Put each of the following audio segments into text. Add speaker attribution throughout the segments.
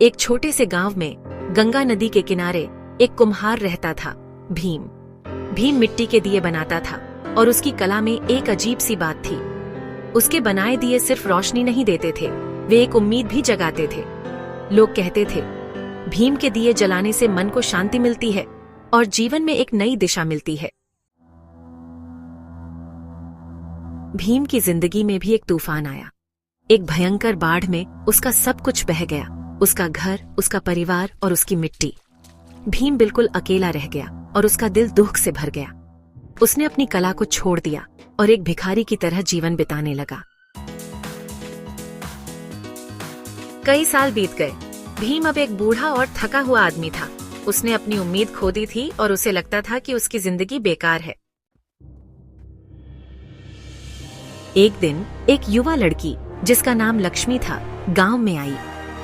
Speaker 1: एक छोटे से गांव में गंगा नदी के किनारे एक कुम्हार रहता था, भीम। भीम मिट्टी के दिए बनाता था और उसकी कला में एक अजीब सी बात थी। उसके बनाए दिए सिर्फ रोशनी नहीं देते थे, वे एक उम्मीद भी जगाते थे। लोग कहते थे, भीम के दिए जलाने से मन को शांति मिलती है और जीवन में एक नई दिशा मिलती है। भीम की जिंदगी में भी एक तूफान आया। एक भयंकर बाढ़ में उसका सब कुछ बह गया, उसका घर, उसका परिवार और उसकी मिट्टी। भीम बिल्कुल अकेला रह गया और उसका दिल दुख से भर गया। उसने अपनी कला को छोड़ दिया और एक भिखारी की तरह जीवन बिताने लगा। कई साल बीत गए। भीम अब एक बूढ़ा और थका हुआ आदमी था। उसने अपनी उम्मीद खो दी थी और उसे लगता था कि उसकी जिंदगी बेकार है। एक दिन एक युवा लड़की जिसका नाम लक्ष्मी था, गांव में आई।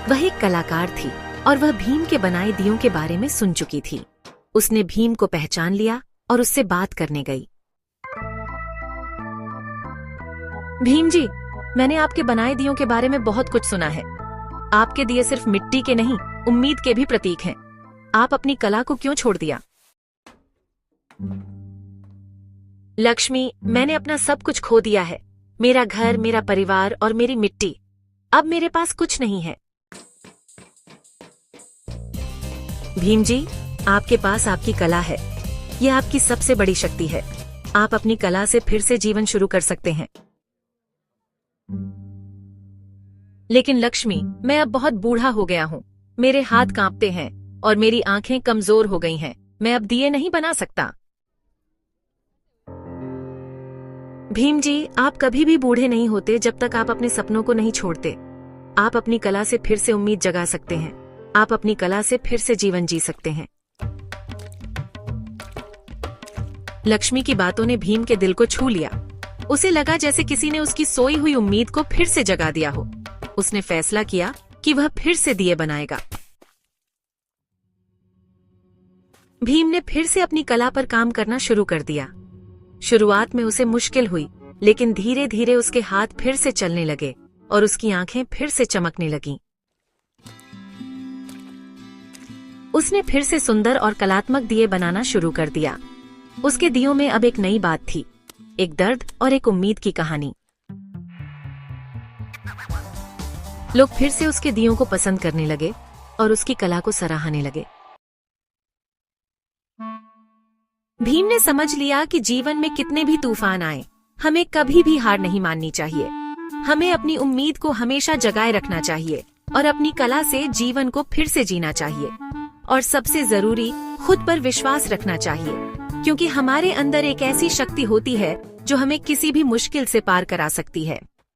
Speaker 1: वह एक कलाकार थी और वह भीम के बनाए दियों के बारे में सुन चुकी थी। उसने भीम को पहचान लिया और उससे बात करने गई। भीम जी, मैंने आपके बनाए दियों के बारे में बहुत कुछ सुना है। आपके दिए सिर्फ मिट्टी के नहीं, उम्मीद के भी प्रतीक हैं। आप अपनी कला को क्यों छोड़ दिया? लक्ष्मी, मैंने अपना सब कुछ खो दिया है, मेरा घर, मेरा परिवार और मेरी मिट्टी। अब मेरे पास कुछ नहीं है। भीम जी, आपके पास आपकी कला है, यह आपकी सबसे बड़ी शक्ति है। आप अपनी कला से फिर से जीवन शुरू कर सकते हैं। लेकिन लक्ष्मी, मैं अब बहुत बूढ़ा हो गया हूँ, मेरे हाथ कांपते हैं और मेरी आंखें कमजोर हो गई हैं। मैं अब दिए नहीं बना सकता। भीम जी, आप कभी भी बूढ़े नहीं होते जब तक आप अपने सपनों को नहीं छोड़ते। आप अपनी कला से फिर से उम्मीद जगा सकते हैं। आप अपनी कला से फिर से जीवन जी सकते हैं। लक्ष्मी की बातों ने भीम के दिल को छू लिया। उसे लगा जैसे किसी ने उसकी सोई हुई उम्मीद को फिर से जगा दिया हो। उसने फैसला किया कि वह फिर से दिए बनाएगा। भीम ने फिर से अपनी कला पर काम करना शुरू कर दिया। शुरुआत में उसे मुश्किल हुई, लेकिन धीरे धीरे उसके हाथ फिर से चलने लगे और उसकी आंखें फिर से चमकने लगीं। उसने फिर से सुंदर और कलात्मक दिए बनाना शुरू कर दिया। उसके दियों में अब एक नई बात थी, एक दर्द और एक उम्मीद की कहानी। लोग फिर से उसके दियों को पसंद करने लगे और उसकी कला को सराहने लगे। भीम ने समझ लिया कि जीवन में कितने भी तूफान आए, हमें कभी भी हार नहीं माननी चाहिए। हमें अपनी उम्मीद को हमेशा जगाए रखना चाहिए और अपनी कला से जीवन को फिर से जीना चाहिए। और सबसे जरूरी, खुद पर विश्वास रखना चाहिए, क्योंकि हमारे अंदर एक ऐसी शक्ति होती है जो हमें किसी भी मुश्किल से पार करा सकती है।